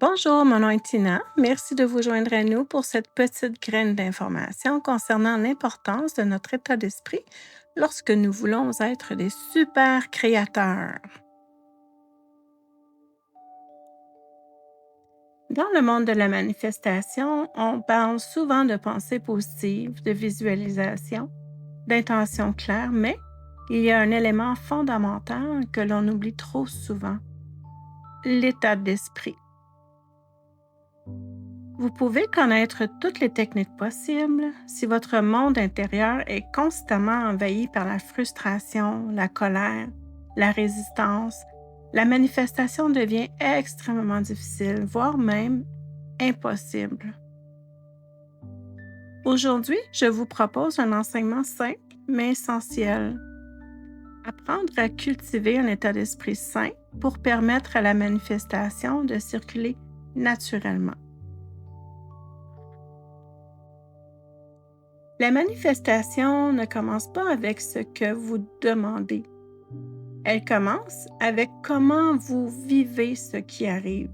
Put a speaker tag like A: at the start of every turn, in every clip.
A: Bonjour, mon nom est Tina. Merci de vous joindre à nous pour cette petite graine d'information concernant l'importance de notre état d'esprit lorsque nous voulons être des super créateurs. Dans le monde de la manifestation, on parle souvent de pensée positive, de visualisation, d'intention claire, mais il y a un élément fondamental que l'on oublie trop souvent, l'état d'esprit. Vous pouvez connaître toutes les techniques possibles si votre monde intérieur est constamment envahi par la frustration, la colère, la résistance. La manifestation devient extrêmement difficile, voire même impossible. Aujourd'hui, je vous propose un enseignement simple mais essentiel. Apprendre à cultiver un état d'esprit sain pour permettre à la manifestation de circuler naturellement. La manifestation ne commence pas avec ce que vous demandez. Elle commence avec comment vous vivez ce qui arrive.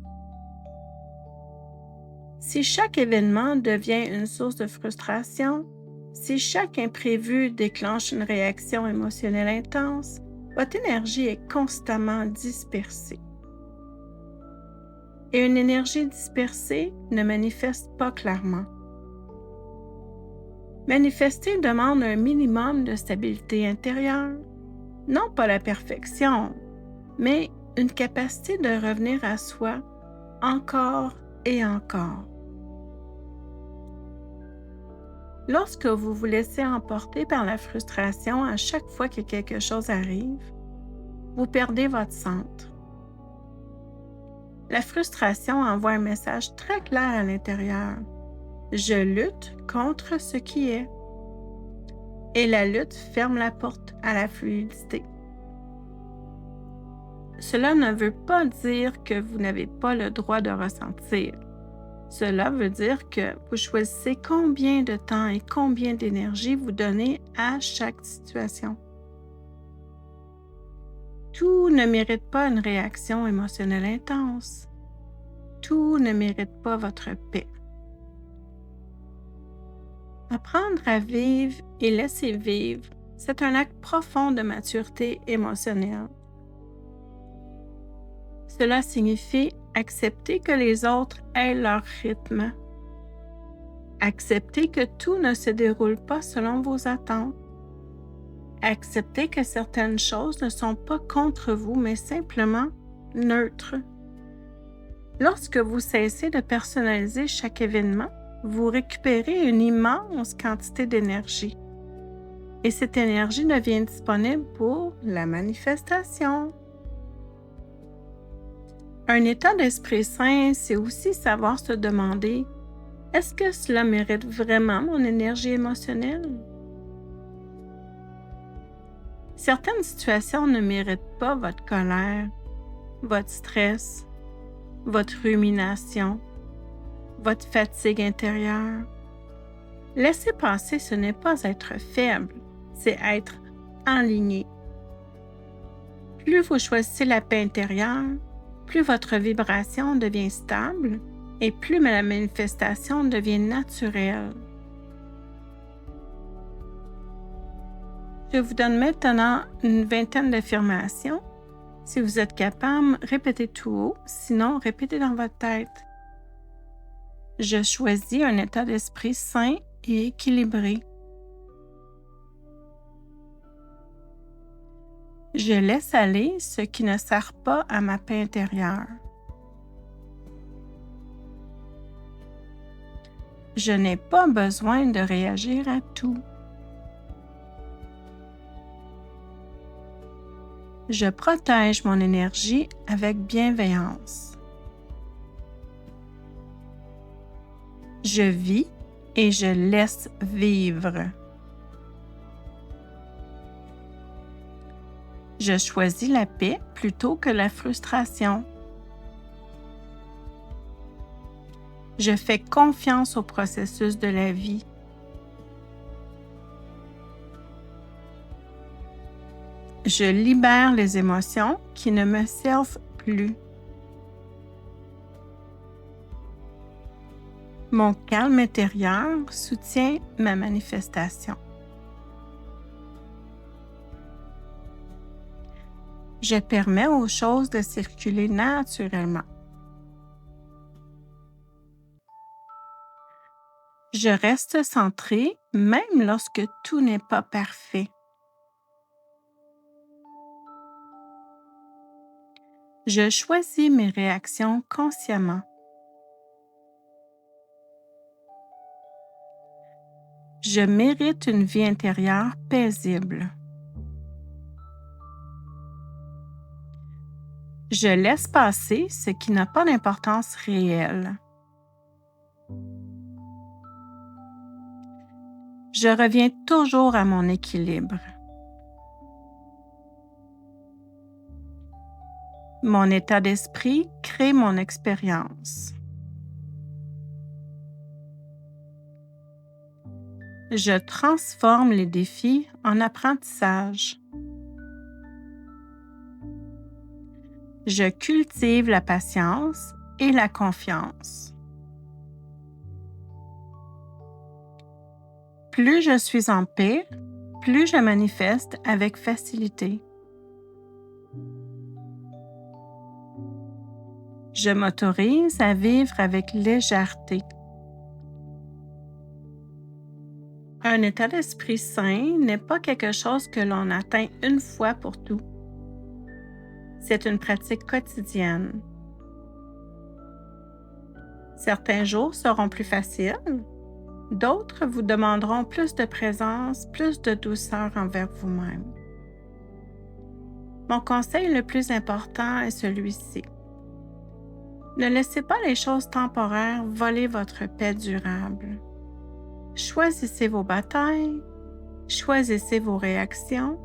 A: Si chaque événement devient une source de frustration, si chaque imprévu déclenche une réaction émotionnelle intense, votre énergie est constamment dispersée. Et une énergie dispersée ne manifeste pas clairement. Manifester demande un minimum de stabilité intérieure, non pas la perfection, mais une capacité de revenir à soi encore et encore. Lorsque vous vous laissez emporter par la frustration à chaque fois que quelque chose arrive, vous perdez votre centre. La frustration envoie un message très clair à l'intérieur. Je lutte contre ce qui est. Et la lutte ferme la porte à la fluidité. Cela ne veut pas dire que vous n'avez pas le droit de ressentir. Cela veut dire que vous choisissez combien de temps et combien d'énergie vous donnez à chaque situation. Tout ne mérite pas une réaction émotionnelle intense. Tout ne mérite pas votre paix. Apprendre à vivre et laisser vivre, c'est un acte profond de maturité émotionnelle. Cela signifie accepter que les autres aient leur rythme. Accepter que tout ne se déroule pas selon vos attentes. Accepter que certaines choses ne sont pas contre vous, mais simplement neutres. Lorsque vous cessez de personnaliser chaque événement, vous récupérez une immense quantité d'énergie. Et cette énergie devient disponible pour la manifestation. Un état d'esprit sain, c'est aussi savoir se demander « Est-ce que cela mérite vraiment mon énergie émotionnelle? » Certaines situations ne méritent pas votre colère, votre stress, votre rumination, votre fatigue intérieure. Laisser passer, ce n'est pas être faible, c'est être aligné. Plus vous choisissez la paix intérieure, plus votre vibration devient stable et plus la manifestation devient naturelle. Je vous donne maintenant une vingtaine d'affirmations. Si vous êtes capable, répétez tout haut, sinon répétez dans votre tête. Je choisis un état d'esprit sain et équilibré. Je laisse aller ce qui ne sert pas à ma paix intérieure. Je n'ai pas besoin de réagir à tout. Je protège mon énergie avec bienveillance. Je vis et je laisse vivre. Je choisis la paix plutôt que la frustration. Je fais confiance au processus de la vie. Je libère les émotions qui ne me servent plus. Mon calme intérieur soutient ma manifestation. Je permets aux choses de circuler naturellement. Je reste centré même lorsque tout n'est pas parfait. Je choisis mes réactions consciemment. Je mérite une vie intérieure paisible. Je laisse passer ce qui n'a pas d'importance réelle. Je reviens toujours à mon équilibre. Mon état d'esprit crée mon expérience. Je transforme les défis en apprentissage. Je cultive la patience et la confiance. Plus je suis en paix, plus je manifeste avec facilité. Je m'autorise à vivre avec légèreté. Un état d'esprit sain n'est pas quelque chose que l'on atteint une fois pour tout. C'est une pratique quotidienne. Certains jours seront plus faciles, d'autres vous demanderont plus de présence, plus de douceur envers vous-même. Mon conseil le plus important est celui-ci. Ne laissez pas les choses temporaires voler votre paix durable. Choisissez vos batailles, choisissez vos réactions,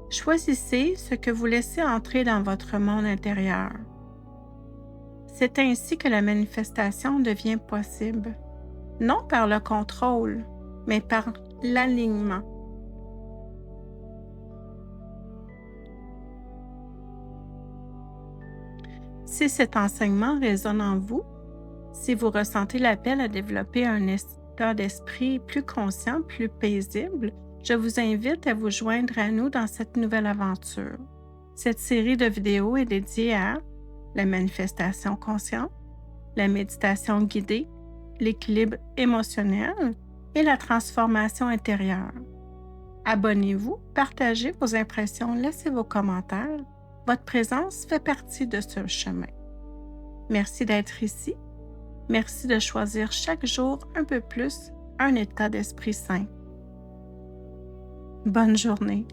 A: choisissez ce que vous laissez entrer dans votre monde intérieur. C'est ainsi que la manifestation devient possible, non par le contrôle, mais par l'alignement. Si cet enseignement résonne en vous, si vous ressentez l'appel à développer un état d'esprit plus conscient, plus paisible, je vous invite à vous joindre à nous dans cette nouvelle aventure. Cette série de vidéos est dédiée à la manifestation consciente, la méditation guidée, l'équilibre émotionnel et la transformation intérieure. Abonnez-vous, partagez vos impressions, laissez vos commentaires. Votre présence fait partie de ce chemin. Merci d'être ici. Merci de choisir chaque jour un peu plus un état d'esprit sain. Bonne journée.